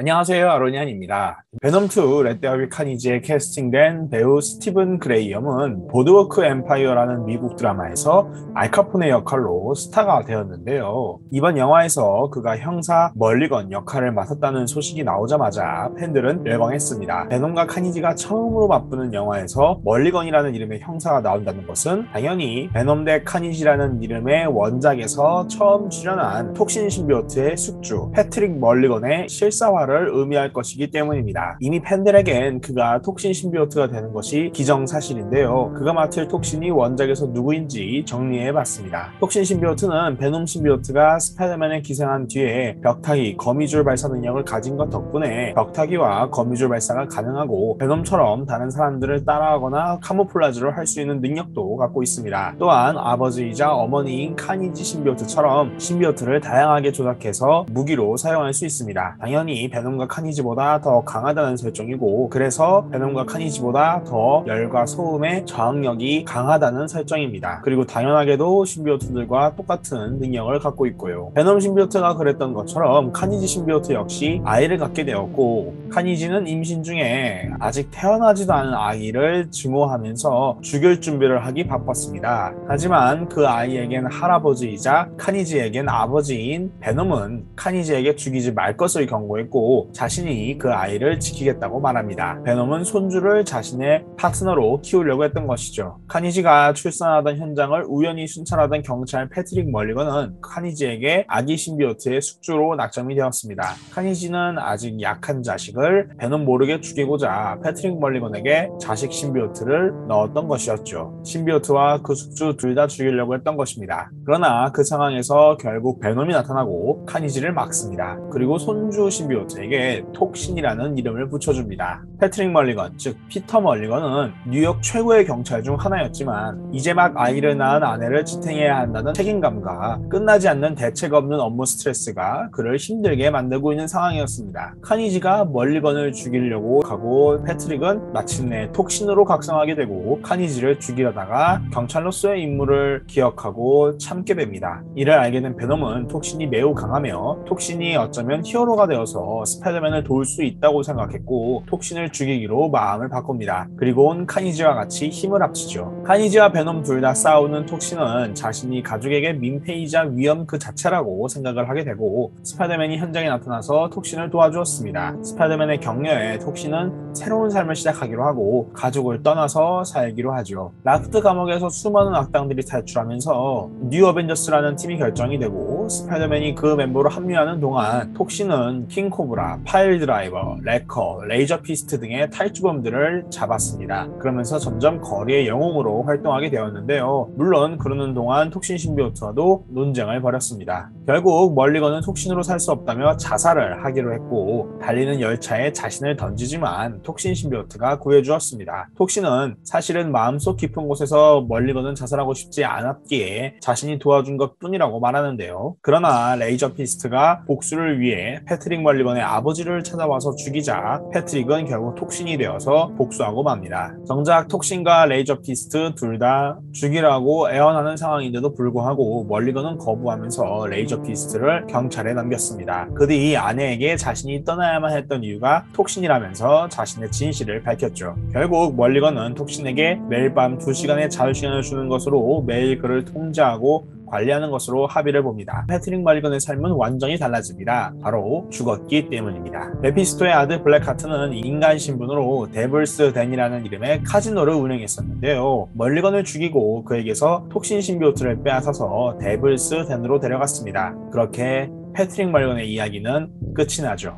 안녕하세요, 아로니안입니다. 베놈2 렛데어비 카니지에 캐스팅된 배우 스티븐 그레이엄은 보드워크 엠파이어라는 미국 드라마에서 알카포네 역할로 스타가 되었는데요. 이번 영화에서 그가 형사 멀리건 역할을 맡았다는 소식이 나오자마자 팬들은 열광했습니다. 베놈과 카니지가 처음으로 맞붙는 영화에서 멀리건이라는 이름의 형사가 나온다는 것은 당연히 베놈 대 카니지라는 이름의 원작에서 처음 출연한 톡신 신비오트의 숙주 패트릭 멀리건의 실사화를 의미할 것이기 때문입니다. 이미 팬들에겐 그가 톡신 신비오트가 되는 것이 기정사실인데요. 그가 맡을 톡신이 원작에서 누구인지 정리해봤습니다. 톡신 신비오트는 베놈 신비오트가 스파이더맨에 기생한 뒤에 벽타기, 거미줄 발사 능력을 가진 것 덕분에 벽타기와 거미줄 발사가 가능하고 베놈처럼 다른 사람들을 따라하거나 카모플라즈를 할 수 있는 능력도 갖고 있습니다. 또한 아버지이자 어머니인 카니지 신비오트처럼 신비오트를 다양하게 조작해서 무기로 사용할 수 있습니다. 당연히 베놈과 카니지보다 더 강하다는 설정이고, 그래서 베놈과 카니지보다 더 열과 소음의 저항력이 강하다는 설정입니다. 그리고 당연하게도 신비오트들과 똑같은 능력을 갖고 있고요. 베놈 신비오트가 그랬던 것처럼 카니지 신비오트 역시 아이를 갖게 되었고, 카니지는 임신 중에 아직 태어나지도 않은 아이를 증오하면서 죽일 준비를 하기 바빴습니다. 하지만 그 아이에겐 할아버지이자 카니지에겐 아버지인 베놈은 카니지에게 죽이지 말 것을 경고했고 자신이 그 아이를 지키겠다고 말합니다. 베놈은 손주를 자신의 파트너로 키우려고 했던 것이죠. 카니지가 출산하던 현장을 우연히 순찰하던 경찰 패트릭 멀리건은 카니지에게 아기 신비오트의 숙주로 낙점이 되었습니다. 카니지는 아직 약한 자식을 베놈 모르게 죽이고자 패트릭 멀리건에게 자식 신비오트를 넣었던 것이었죠. 신비오트와 그 숙주 둘 다 죽이려고 했던 것입니다. 그러나 그 상황에서 결국 베놈이 나타나고 카니지를 막습니다. 그리고 손주 신비오트에게 톡신이라는 이름을 붙여줍니다. 패트릭 멀리건, 즉 피터 멀리건은 뉴욕 최고의 경찰 중 하나였지만 이제 막 아이를 낳은 아내를 지탱해야 한다는 책임감과 끝나지 않는 대책 없는 업무 스트레스가 그를 힘들게 만들고 있는 상황이었습니다. 카니지가 멀리건을 죽이려고 하고 패트릭은 마침내 톡신으로 각성하게 되고 카니지를 죽이려다가 경찰로서의 임무를 기억하고 참게 됩니다. 이를 알게 된 베놈은 톡신이 매우 강하며 톡신이 어쩌면 히어로가 되어서 스파이더맨을 도울 수 있다고 생각했고 톡신을 죽이기로 마음을 바꿉니다. 그리고는 카니지와 같이 힘을 합치죠. 카니지와 베놈 둘 다 싸우는 톡신은 자신이 가족에게 민폐이자 위험 그 자체라고 생각을 하게 되고 스파이더맨이 현장에 나타나서 톡신을 도와주었습니다. 스파이더맨의 격려에 톡신은 새로운 삶을 시작하기로 하고 가족을 떠나서 살기로 하죠. 라프트 감옥에서 수많은 악당들이 탈출하면서 뉴 어벤져스라는 팀이 결정이 되고 스파이더맨이 그 멤버로 합류하는 동안 톡신은 킹코브라, 파일 드라이버, 레커, 레이저 피스트 등의 탈주범들을 잡았습니다. 그러면서 점점 거리의 영웅으로 활동하게 되었는데요. 물론 그러는 동안 톡신 신비오트와도 논쟁을 벌였습니다. 결국 멀리건은 톡신으로 살 수 없다며 자살을 하기로 했고 달리는 열차에 자신을 던지지만 톡신 신비오트가 구해주었습니다. 톡신은 사실은 마음속 깊은 곳에서 멀리건은 자살하고 싶지 않았기에 자신이 도와준 것뿐이라고 말하는데요. 그러나 레이저 피스트가 복수를 위해 패트릭 멀리건의 아버지를 찾아와서 죽이자 패트릭은 결국 톡신이 되어서 복수하고 맙니다. 정작 톡신과 레이저 피스트 둘 다 죽이라고 애원하는 상황인데도 불구하고 멀리건은 거부하면서 레이저 피스트를 경찰에 넘겼습니다. 그 뒤 아내에게 자신이 떠나야만 했던 이유가 톡신이라면서 자신의 진실을 밝혔죠. 결국 멀리건은 톡신에게 매일 밤 2시간의 자유시간을 주는 것으로 매일 그를 통제하고 관리하는 것으로 합의를 봅니다. 패트릭 멀리건의 삶은 완전히 달라집니다. 바로 죽었기 때문입니다. 메피스토의 아들 블랙하트는 인간 신분으로 데블스 댄이라는 이름의 카지노를 운영했었는데요. 멀리건을 죽이고 그에게서 톡신 신비오트를 빼앗아서 데블스 댄으로 데려갔습니다. 그렇게 패트릭 멀리건의 이야기는 끝이 나죠.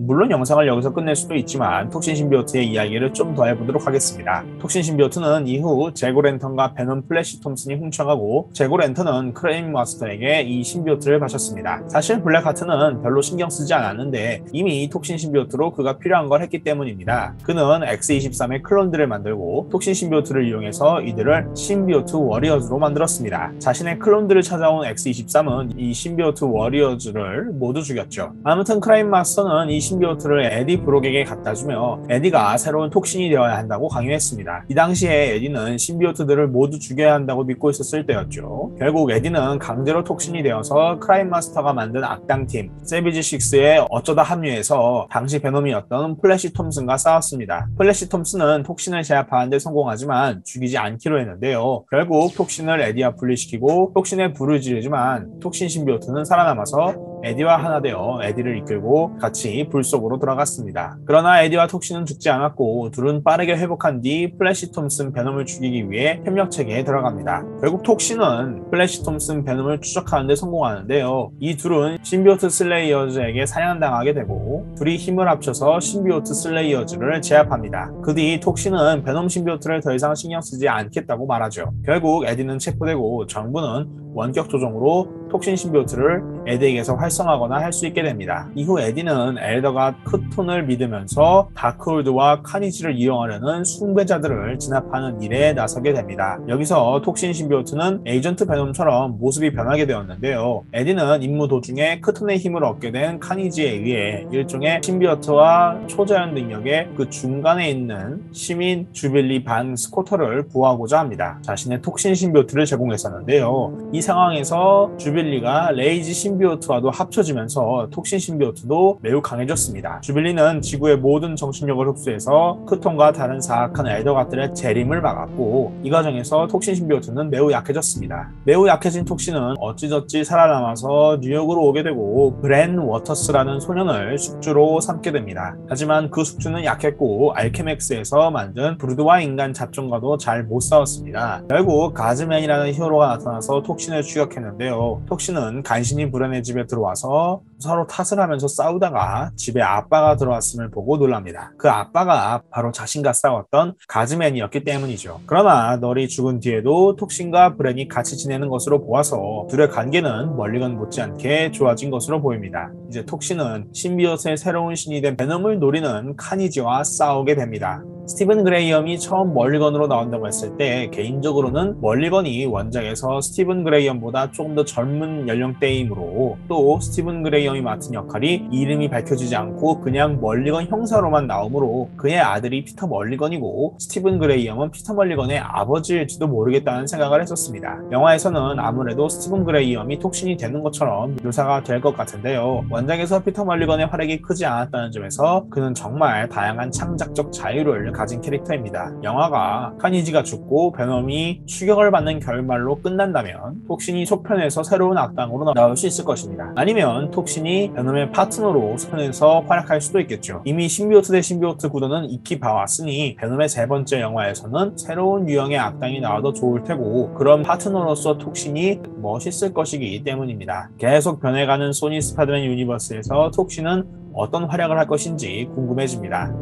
물론 영상을 여기서 끝낼 수도 있지만 톡신 신비오트의 이야기를 좀 더 해보도록 하겠습니다. 톡신 신비오트는 이후 재고 랜턴과 베놈 플래시 톰슨이 훔쳐가고 재고 랜턴은 크레임 마스터에게 이 신비오트를 바쳤습니다. 사실 블랙하트는 별로 신경 쓰지 않았는데 이미 톡신 신비오트로 그가 필요한 걸 했기 때문입니다. 그는 X23의 클론들을 만들고 톡신 신비오트를 이용해서 이들을 신비오트 워리어즈로 만들었습니다. 자신의 클론들을 찾아온 X23은 이 신비오트 워리어즈를 모두 죽였죠. 아무튼 크라임 마스터는 이 신비오트를 에디 브록에게 갖다주며 에디가 새로운 톡신이 되어야 한다고 강요했습니다. 이 당시에 에디는 신비오트들을 모두 죽여야 한다고 믿고 있었을 때였죠. 결국 에디는 강제로 톡신이 되어서 크라임 마스터가 만든 악당팀 세비지 6에 어쩌다 합류해서 당시 베놈이었던 플래시 톰슨과 싸웠습니다. 플래시 톰슨은 톡신을 제압하는 데 성공하지만 죽이지 않기로 했는데요. 결국 톡신을 에디와 분리시키고 톡신에 불을 지르지만 톡신 신비오트는 살아남아서 에디와 하나 되어 에디를 이끌고 같이 불 속으로 들어갔습니다. 그러나 에디와 톡신은 죽지 않았고 둘은 빠르게 회복한 뒤 플래시 톰슨 베놈을 죽이기 위해 협력 체계에 들어갑니다. 결국 톡신은 플래시 톰슨 베놈을 추적하는 데 성공하는데요. 이 둘은 신비오트 슬레이어즈에게 사냥당하게 되고 둘이 힘을 합쳐서 신비오트 슬레이어즈를 제압합니다. 그 뒤 톡신은 베놈 신비오트를 더 이상 신경 쓰지 않겠다고 말하죠. 결국 에디는 체포되고 정부는 원격 조종으로 톡신 신비오트를 에디에게서 활성화하거나 할 수 있게 됩니다. 이후 에디는 엘더가 크톤을 믿으면서 다크홀드와 카니지를 이용하려는 숭배자들을 진압하는 일에 나서게 됩니다. 여기서 톡신 신비오트는 에이전트 베놈처럼 모습이 변하게 되었는데요. 에디는 임무 도중에 크톤의 힘을 얻게 된 카니지에 의해 일종의 신비오트와 초자연 능력의 그 중간에 있는 시민 주빌리 반 스코터를 보호하고자 합니다. 자신의 톡신 신비오트를 제공했었는데요. 이 상황에서 주빌리가 레이지 신비오트와도 합쳐지면서 톡신 신비오트도 매우 강해졌습니다. 주빌리는 지구의 모든 정신력을 흡수해서 크톤과 다른 사악한 엘더갓들의 재림을 막았고 이 과정에서 톡신 신비오트는 매우 약해졌습니다. 매우 약해진 톡신은 어찌저찌 살아남아서 뉴욕으로 오게 되고 브랜 워터스라는 소년을 숙주로 삼게 됩니다. 하지만 그 숙주는 약했고 알케맥스에서 만든 브루드와 인간 잡종과도 잘 못 싸웠습니다. 결국 가즈맨이라는 히어로가 나타나서 톡신을 추격했는데요. 톡신은 간신히 브랜의 집에 들어와서 서로 탓을 하면서 싸우다가 집에 아빠가 들어왔음을 보고 놀랍니다. 그 아빠가 바로 자신과 싸웠던 가즈맨이었기 때문이죠. 그러나 널이 죽은 뒤에도 톡신과 브랜이 같이 지내는 것으로 보아서 둘의 관계는 멀리건 못지않게 좋아진 것으로 보입니다. 이제 톡신은 신비오트의 새로운 신이 된 베놈을 노리는 카니지와 싸우게 됩니다. 스티븐 그레이엄이 처음 멀리건으로 나온다고 했을 때 개인적으로는 멀리건이 원작에서 스티븐 그레이엄보다 조금 더 젊은 연령대이므로 또 스티븐 그레이엄이 맡은 역할이 이름이 밝혀지지 않고 그냥 멀리건 형사로만 나오므로 그의 아들이 피터 멀리건이고 스티븐 그레이엄은 피터 멀리건의 아버지일지도 모르겠다는 생각을 했었습니다. 영화에서는 아무래도 스티븐 그레이엄이 톡신이 되는 것처럼 묘사가 될 것 같은데요. 원작에서 피터 멀리건의 활약이 크지 않았다는 점에서 그는 정말 다양한 창작적 자유를 가진 캐릭터입니다. 영화가 카니지가 죽고 베놈이 추격을 받는 결말로 끝난다면 톡신이 속편에서 새로운 악당으로 나올 수 있을 것입니다. 아니면 톡신이 베놈의 파트너로 속편에서 활약할 수도 있겠죠. 이미 신비오트 대 신비오트 구도는 익히 봐왔으니 베놈의 세 번째 영화에서는 새로운 유형의 악당이 나와도 좋을 테고 그런 파트너로서 톡신이 멋있을 것이기 때문입니다. 계속 변해가는 소니 스파이더맨 유니버스에서 톡신은 어떤 활약을 할 것인지 궁금해집니다.